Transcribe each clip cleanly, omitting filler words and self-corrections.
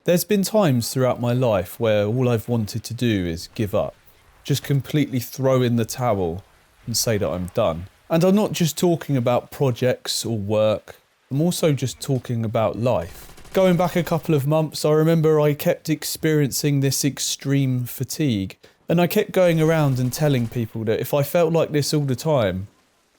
There's been times throughout my life where all I've wanted to do is give up. Just completely throw in the towel and say that I'm done. And I'm not just talking about projects or work, I'm also just talking about life. Going back a couple of months, I remember I kept experiencing this extreme fatigue, and I kept going around and telling people that if I felt like this all the time,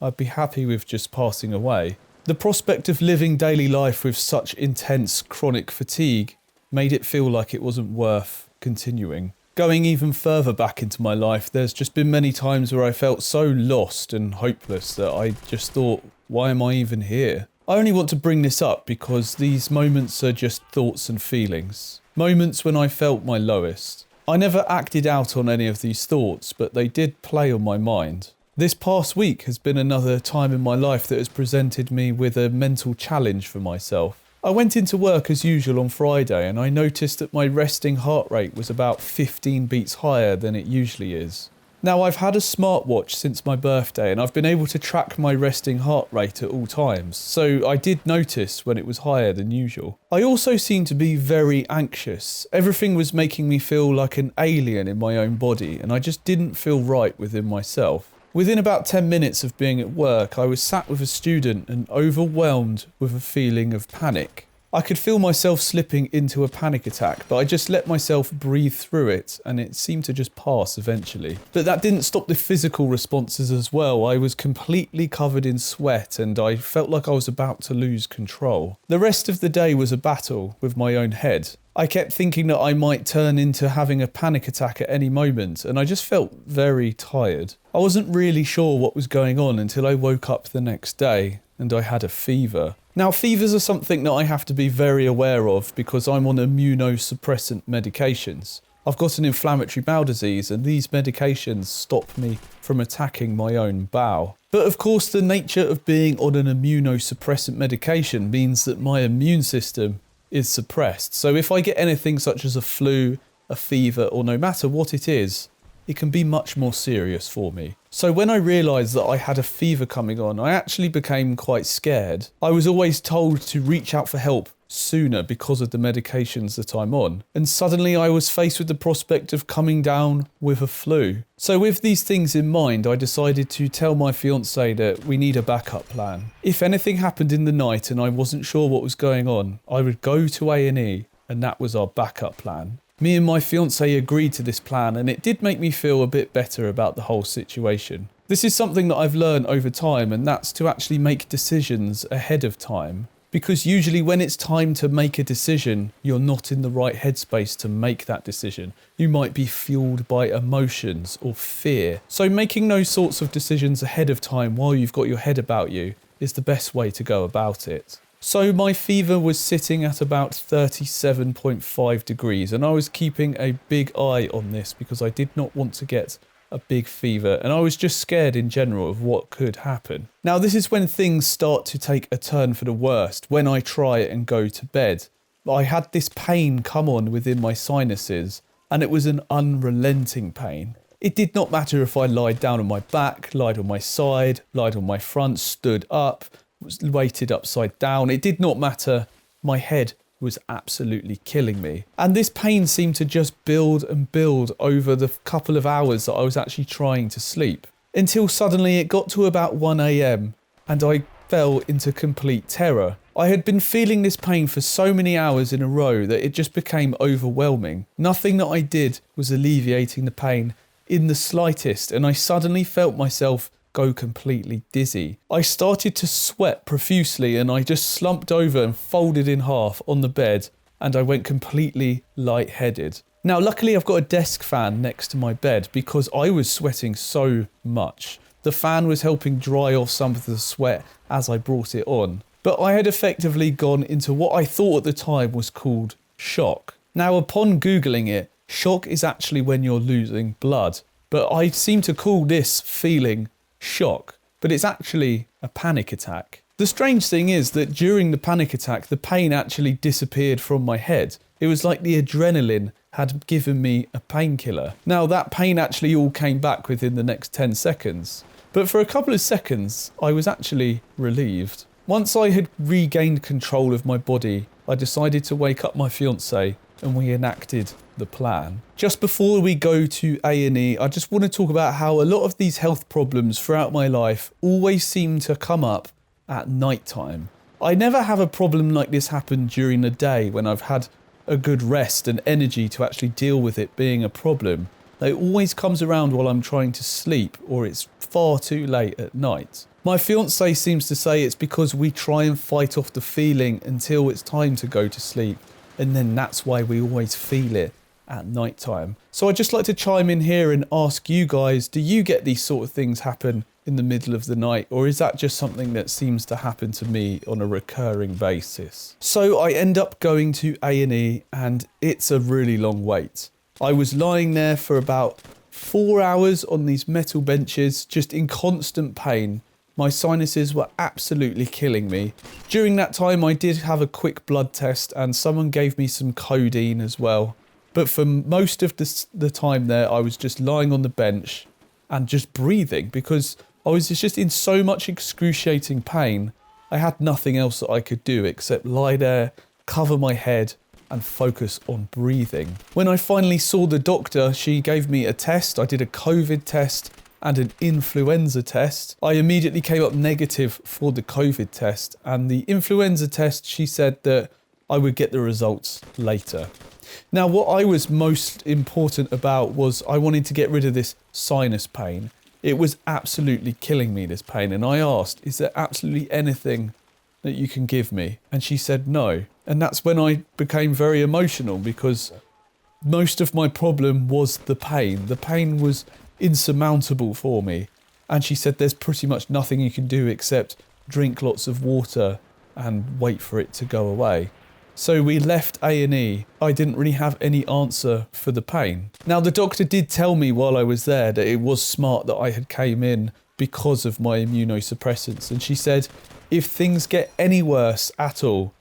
I'd be happy with just passing away. The prospect of living daily life with such intense chronic fatigue made it feel like it wasn't worth continuing. Going even further back into my life, there's just been many times where I felt so lost and hopeless that I just thought, why am I even here? I only want to bring this up because these moments are just thoughts and feelings. Moments when I felt my lowest. I never acted out on any of these thoughts, but they did play on my mind. This past week has been another time in my life that has presented me with a mental challenge for myself. I went into work as usual on Friday and I noticed that my resting heart rate was about 15 beats higher than it usually is. Now, I've had a smartwatch since my birthday and I've been able to track my resting heart rate at all times, so I did notice when it was higher than usual. I also seemed to be very anxious. Everything was making me feel like an alien in my own body and I just didn't feel right within myself. Within about 10 minutes of being at work, I was sat with a student and overwhelmed with a feeling of panic. I could feel myself slipping into a panic attack, but I just let myself breathe through it and it seemed to just pass eventually. But that didn't stop the physical responses as well. I was completely covered in sweat and I felt like I was about to lose control. The rest of the day was a battle with my own head. I kept thinking that I might turn into having a panic attack at any moment and I just felt very tired. I wasn't really sure what was going on until I woke up the next day and I had a fever. Now, fevers are something that I have to be very aware of because I'm on immunosuppressant medications. I've got an inflammatory bowel disease and these medications stop me from attacking my own bowel. But of course, the nature of being on an immunosuppressant medication means that my immune system is suppressed. So if I get anything such as a flu, a fever, or no matter what it is, it can be much more serious for me. So when I realised that I had a fever coming on, I actually became quite scared. I was always told to reach out for help sooner because of the medications that I'm on. And suddenly I was faced with the prospect of coming down with a flu. So with these things in mind, I decided to tell my fiancée that we need a backup plan. If anything happened in the night and I wasn't sure what was going on, I would go to A&E and that was our backup plan. Me and my fiancée agreed to this plan and it did make me feel a bit better about the whole situation. This is something that I've learned over time and that's to actually make decisions ahead of time. Because usually when it's time to make a decision, you're not in the right headspace to make that decision. You might be fueled by emotions or fear. So making those sorts of decisions ahead of time while you've got your head about you is the best way to go about it. So my fever was sitting at about 37.5 degrees and I was keeping a big eye on this because I did not want to get a big fever and I was just scared in general of what could happen. Now this is when things start to take a turn for the worst, when I try and go to bed. I had this pain come on within my sinuses and it was an unrelenting pain. It did not matter if I lied down on my back, lied on my side, lied on my front, stood up, was weighted upside down. It did not matter. My head was absolutely killing me. And this pain seemed to just build and build over the couple of hours that I was actually trying to sleep. Until suddenly it got to about 1 a.m. and I fell into complete terror. I had been feeling this pain for so many hours in a row that it just became overwhelming. Nothing that I did was alleviating the pain in the slightest, and I suddenly felt myself go completely dizzy. I started to sweat profusely and I just slumped over and folded in half on the bed and I went completely lightheaded. Now luckily I've got a desk fan next to my bed because I was sweating so much. The fan was helping dry off some of the sweat as I brought it on. But I had effectively gone into what I thought at the time was called shock. Now upon Googling it, shock is actually when you're losing blood. But I seem to call this feeling shock, but it's actually a panic attack. The strange thing is that during the panic attack, the pain actually disappeared from my head. It was like the adrenaline had given me a painkiller. Now that pain actually all came back within the next 10 seconds. But for a couple of seconds, I was actually relieved. Once I had regained control of my body, I decided to wake up my fiancée and we enacted the plan. Just before we go to A&E, I just want to talk about how a lot of these health problems throughout my life always seem to come up at night time. I never have a problem like this happen during the day when I've had a good rest and energy to actually deal with it being a problem. It always comes around while I'm trying to sleep, or it's far too late at night. My fiance seems to say it's because we try and fight off the feeling until it's time to go to sleep, and then that's why we always feel it at night time. So I'd just like to chime in here and ask you guys, do you get these sort of things happen in the middle of the night, or is that just something that seems to happen to me on a recurring basis? So I end up going to A&E, and it's a really long wait. I was lying there for about 4 hours on these metal benches, just in constant pain. My sinuses were absolutely killing me. During that time, I did have a quick blood test, and someone gave me some codeine as well. But for most of the time there, I was just lying on the bench and just breathing, because I was just in so much excruciating pain. I had nothing else that I could do except lie there, cover my head, and focus on breathing. When I finally saw the doctor, she gave me a test. I did a COVID test and an influenza test. I immediately came up negative for the COVID test, and the influenza test, she said that I would get the results later. Now, what I was most important about was I wanted to get rid of this sinus pain. It was absolutely killing me, this pain, and I asked, is there absolutely anything that you can give me? And she said no. And that's when I became very emotional, because most of my problem was the pain. The pain was insurmountable for me. And she said there's pretty much nothing you can do except drink lots of water and wait for it to go away. So we left A&E. I didn't really have any answer for the pain. Now, the doctor did tell me while I was there that it was smart that I had came in because of my immunosuppressants. And she said, if things get any worse at all,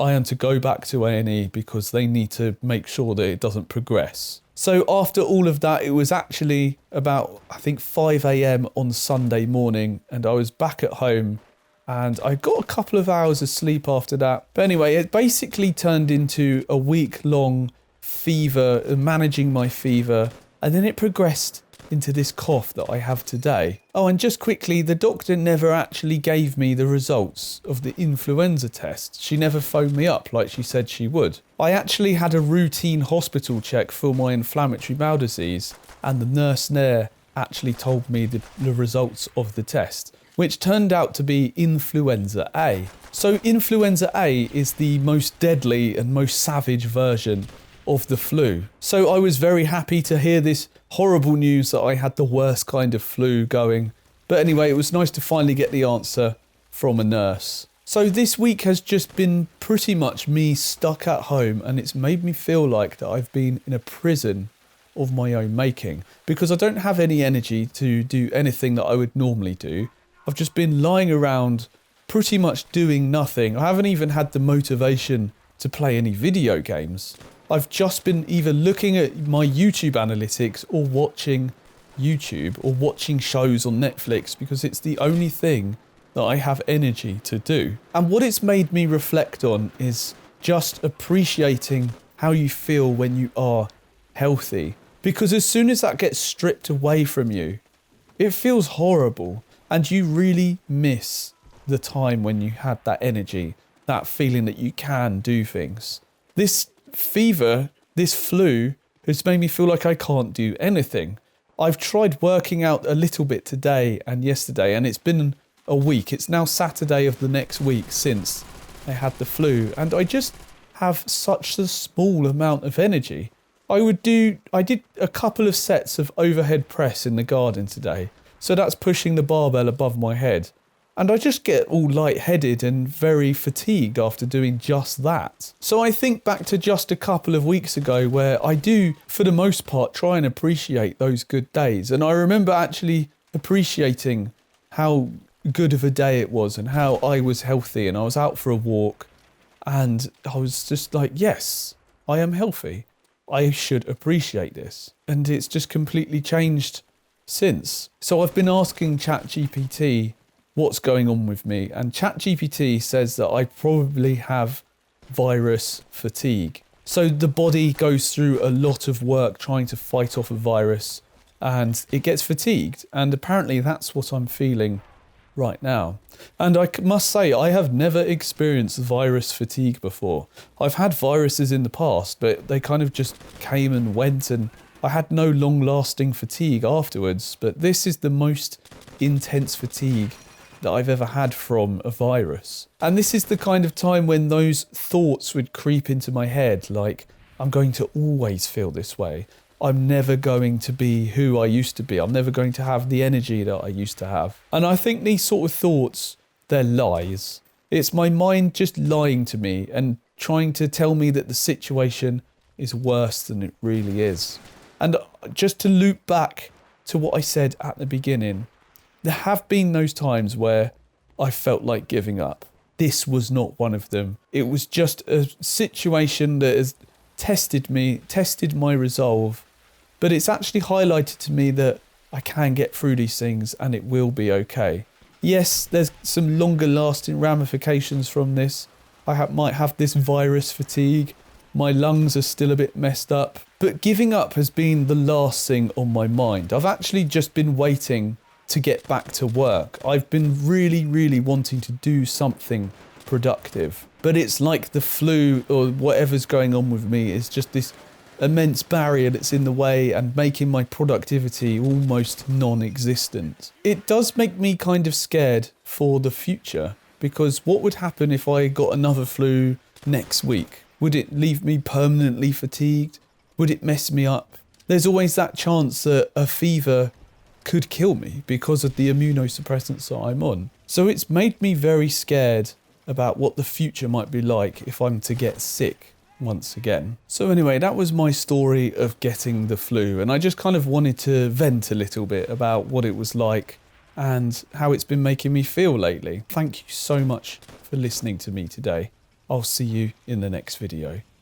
I am to go back to A&E because they need to make sure that it doesn't progress. So after all of that, it was actually about, I think, 5 a.m. on Sunday morning, and I was back at home, and I got a couple of hours of sleep after that. But anyway, it basically turned into a week-long fever, managing my fever, and then it progressed into this cough that I have today. Oh, and just quickly, the doctor never actually gave me the results of the influenza test. She never phoned me up like she said she would. I actually had a routine hospital check for my inflammatory bowel disease, and the nurse there actually told me the results of the test, which turned out to be influenza A. So influenza A is the most deadly and most savage version of the flu. So I was very happy to hear this horrible news that I had the worst kind of flu going. But anyway, it was nice to finally get the answer from a nurse. So this week has just been pretty much me stuck at home, and it's made me feel like that I've been in a prison of my own making, because I don't have any energy to do anything that I would normally do. I've just been lying around pretty much doing nothing. I haven't even had the motivation to play any video games. I've just been either looking at my YouTube analytics or watching YouTube or watching shows on Netflix, because it's the only thing that I have energy to do. And what it's made me reflect on is just appreciating how you feel when you are healthy. Because as soon as that gets stripped away from you, it feels horrible, and you really miss the time when you had that energy, that feeling that you can do things. This fever, this flu, has made me feel like I can't do anything. I've tried working out a little bit today and yesterday, and it's been a week. It's now Saturday of the next week since I had the flu, and I just have such a small amount of energy. I did a couple of sets of overhead press in the garden today, so that's pushing the barbell above my head. And I just get all lightheaded and very fatigued after doing just that. So I think back to just a couple of weeks ago where I do, for the most part, try and appreciate those good days. And I remember actually appreciating how good of a day it was and how I was healthy, and I was out for a walk and I was just like, yes, I am healthy. I should appreciate this. And it's just completely changed since. So I've been asking ChatGPT what's going on with me, and ChatGPT says that I probably have virus fatigue. So the body goes through a lot of work trying to fight off a virus, and it gets fatigued. And apparently that's what I'm feeling right now. And I must say, I have never experienced virus fatigue before. I've had viruses in the past, but they kind of just came and went, and I had no long-lasting fatigue afterwards. But this is the most intense fatigue that I've ever had from a virus. And this is the kind of time when those thoughts would creep into my head, like, I'm going to always feel this way. I'm never going to be who I used to be. I'm never going to have the energy that I used to have. And I think these sort of thoughts, they're lies. It's my mind just lying to me and trying to tell me that the situation is worse than it really is. And just to loop back to what I said at the beginning, there have been those times where I felt like giving up. This was not one of them. It was just a situation that has tested me, tested my resolve, but it's actually highlighted to me that I can get through these things and it will be okay. Yes, there's some longer lasting ramifications from this. I might have this virus fatigue. My lungs are still a bit messed up, but giving up has been the last thing on my mind. I've actually just been waiting to get back to work. I've been really wanting to do something productive, but it's like the flu or whatever's going on with me is just this immense barrier that's in the way and making my productivity almost non-existent. It does make me kind of scared for the future, because what would happen if I got another flu next week? Would it leave me permanently fatigued? Would it mess me up? There's always that chance that a fever could kill me because of the immunosuppressants that I'm on. So it's made me very scared about what the future might be like if I'm to get sick once again. So anyway, that was my story of getting the flu, and I just kind of wanted to vent a little bit about what it was like and how it's been making me feel lately. Thank you so much for listening to me today. I'll see you in the next video.